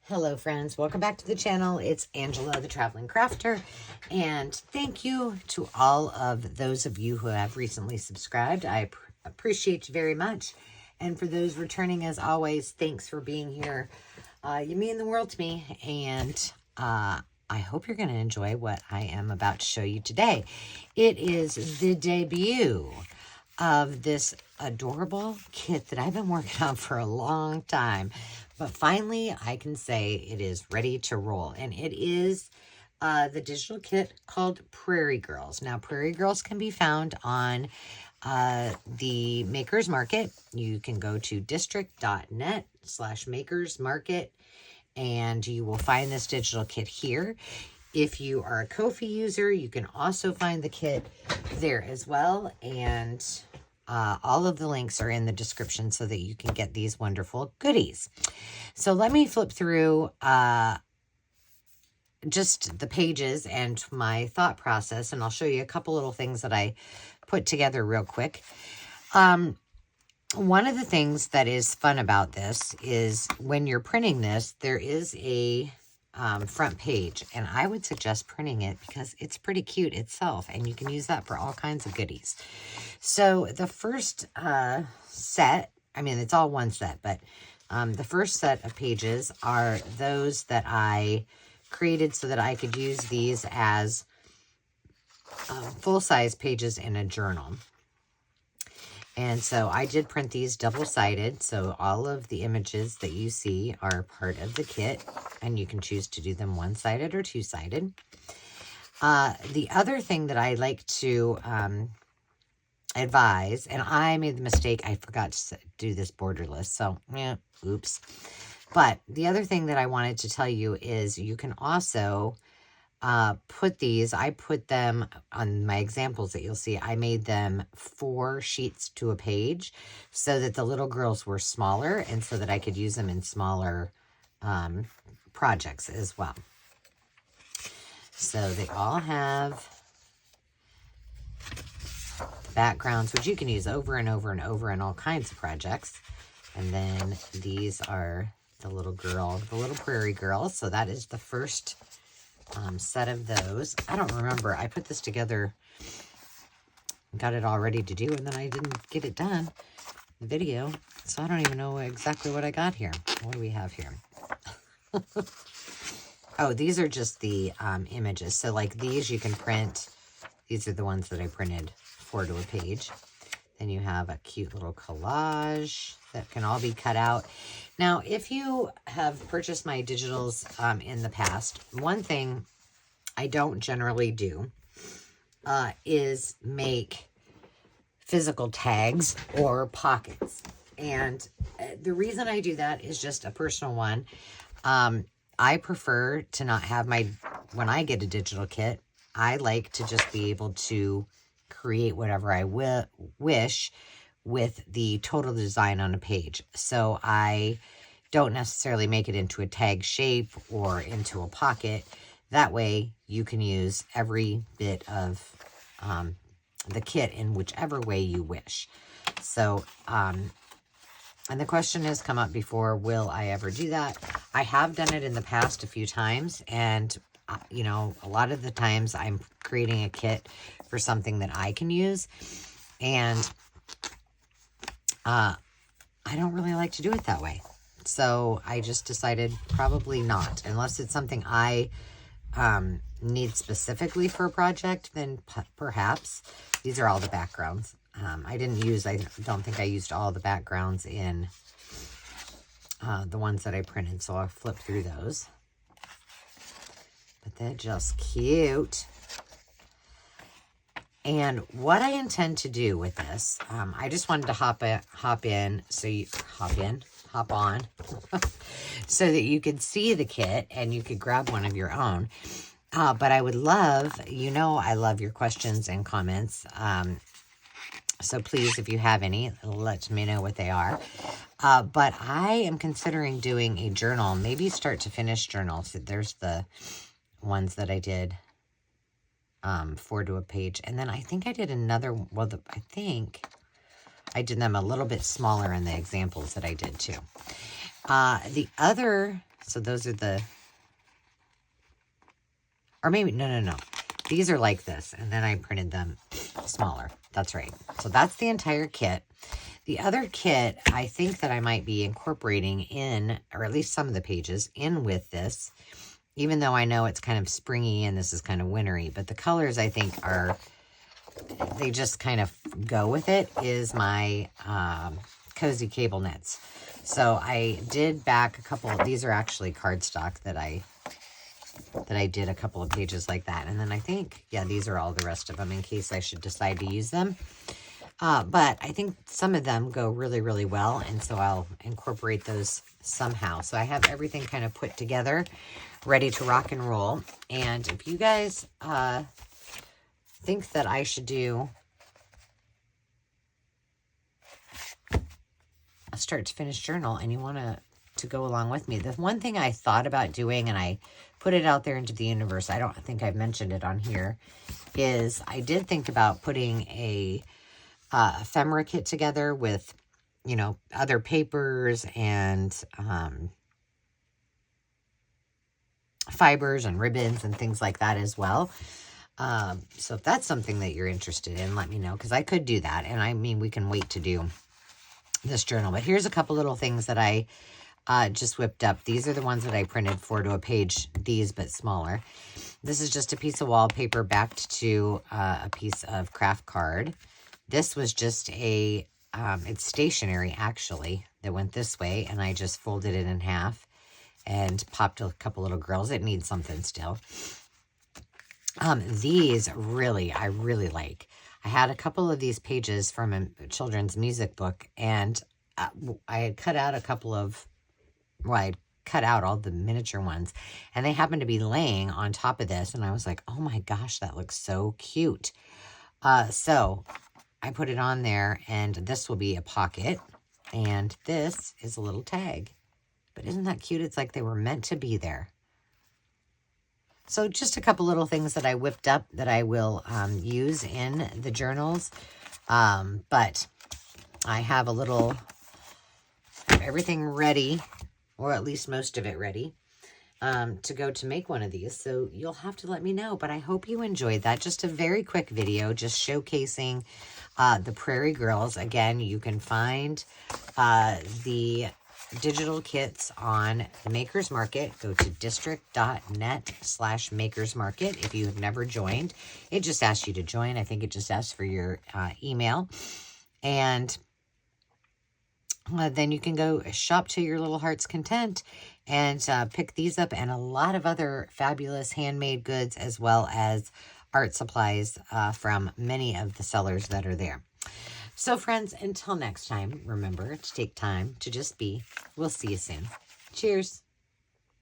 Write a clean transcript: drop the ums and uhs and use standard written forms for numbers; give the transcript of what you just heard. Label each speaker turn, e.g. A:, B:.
A: Hello friends, welcome back to the channel. It's Angela, the Traveling Crafter, and thank you to all of those of you who have recently subscribed. I appreciate you very much. And for those returning, as always, thanks for being here. You mean the world to me, and I hope you're going to enjoy what I am about to show you today. It is the debut of this adorable kit that I've been working on for a long time. But finally, I can say it is ready to roll. And it is the digital kit called Prairie Girls. Now, Prairie Girls can be found on the Makers Market. You can go to district.net/Makers Market, and you will find this digital kit here. If you are a Ko-fi user, you can also find the kit there as well. And all of the links are in the description so that you can get these wonderful goodies. So let me flip through just the pages and my thought process, and I'll show you a couple little things that I put together real quick. One of the things that is fun about this is when you're printing this, there is a front page, and I would suggest printing it because it's pretty cute itself, and you can use that for all kinds of goodies. So the first set, I mean, it's all one set, but the first set of pages are those that I created so that I could use these as full-size pages in a journal. And so I did print these double-sided, so all of the images that you see are part of the kit, and you can choose to do them one-sided or two-sided. The other thing that I like to advise, and I made the mistake, I forgot to do this borderless, so, yeah, oops. But the other thing that I wanted to tell you is you can also put these, I put them on my examples that you'll see. I made them 4 sheets to a page so that the little girls were smaller and so that I could use them in smaller projects as well. So they all have backgrounds, which you can use over and over and over in all kinds of projects. And then these are the little Prairie Girls. So that is the first set of those. I don't remember. I put this together, got it all ready to do, and then I didn't get it done, the video. So I don't even know exactly what I got here. What do we have here? Oh, these are just the images. So like these you can print. These are the ones that I printed 4 to a page. Then you have a cute little collage that can all be cut out. Now, if you have purchased my digitals in the past, one thing I don't generally do is make physical tags or pockets. And the reason I do that is just a personal one. I prefer to not have when I get a digital kit, I like to just be able to create whatever I wish with the total design on a page. So I don't necessarily make it into a tag shape or into a pocket. That way you can use every bit of the kit in whichever way you wish. So, and the question has come up before, will I ever do that? I have done it in the past a few times, and you know, a lot of the times I'm creating a kit for something that I can use, and I don't really like to do it that way. So I just decided probably not, unless it's something I need specifically for a project, then perhaps. These are all the backgrounds. I don't think I used all the backgrounds in the ones that I printed, so I'll flip through those. But they're just cute. And what I intend to do with this, I just wanted to hop on, so that you could see the kit and you could grab one of your own. But I would love, I love your questions and comments. So please, if you have any, let me know what they are. But I am considering doing a journal, maybe start to finish journal. So there's the ones that I did 4 to a page. And then I think I did another, I think I did them a little bit smaller in the examples that I did too. The other So those are the, or maybe, no. These are like this, and then I printed them smaller. That's right. So that's the entire kit. The other kit, I think that I might be incorporating in, or at least some of the pages, in with this, even though I know it's kind of springy and this is kind of wintry, but the colors I think are, they just kind of go with it, is my cozy cable knits. So I did back a couple of, these are actually cardstock that I did a couple of pages like that. And then I think, yeah, these are all the rest of them in case I should decide to use them. But I think some of them go really, really well. And so I'll incorporate those somehow. So I have everything kind of put together, ready to rock and roll. And if you guys think that I should do a start to finish journal and you want to go along with me, the one thing I thought about doing, and I put it out there into the universe, I don't think I've mentioned it on here, is I did think about putting a ephemera kit together with, you know, other papers and fibers and ribbons and things like that as well. So if that's something that you're interested in, let me know, because I could do that. And I mean, we can wait to do this journal. But here's a couple little things that I just whipped up. These are the ones that I printed 4 to a page, these but smaller. This is just a piece of wallpaper backed to a piece of craft card. This was just a, it's stationery actually, that went this way, and I just folded it in half and popped a couple little girls. It needs something still. These really, I really like. I had a couple of these pages from a children's music book, and I had cut out a couple of, well, I cut out all the miniature ones, and they happened to be laying on top of this, and I was like, oh my gosh, that looks so cute. So I put it on there, and this will be a pocket, and this is a little tag. But isn't that cute? It's like they were meant to be there. So just a couple little things that I whipped up that I will use in the journals. But I have a little, everything ready, or at least most of it ready, to go to make one of these. So you'll have to let me know. But I hope you enjoyed that. Just a very quick video just showcasing the Prairie Girls. Again, you can find the digital kits on the Makers Market. Go to district.net/makersmarket if you have never joined. It just asks you to join. I think it just asks for your email. And then you can go shop to your little heart's content and pick these up and a lot of other fabulous handmade goods, as well as art supplies from many of the sellers that are there. So friends, until next time, remember to take time to just be. We'll see you soon. Cheers.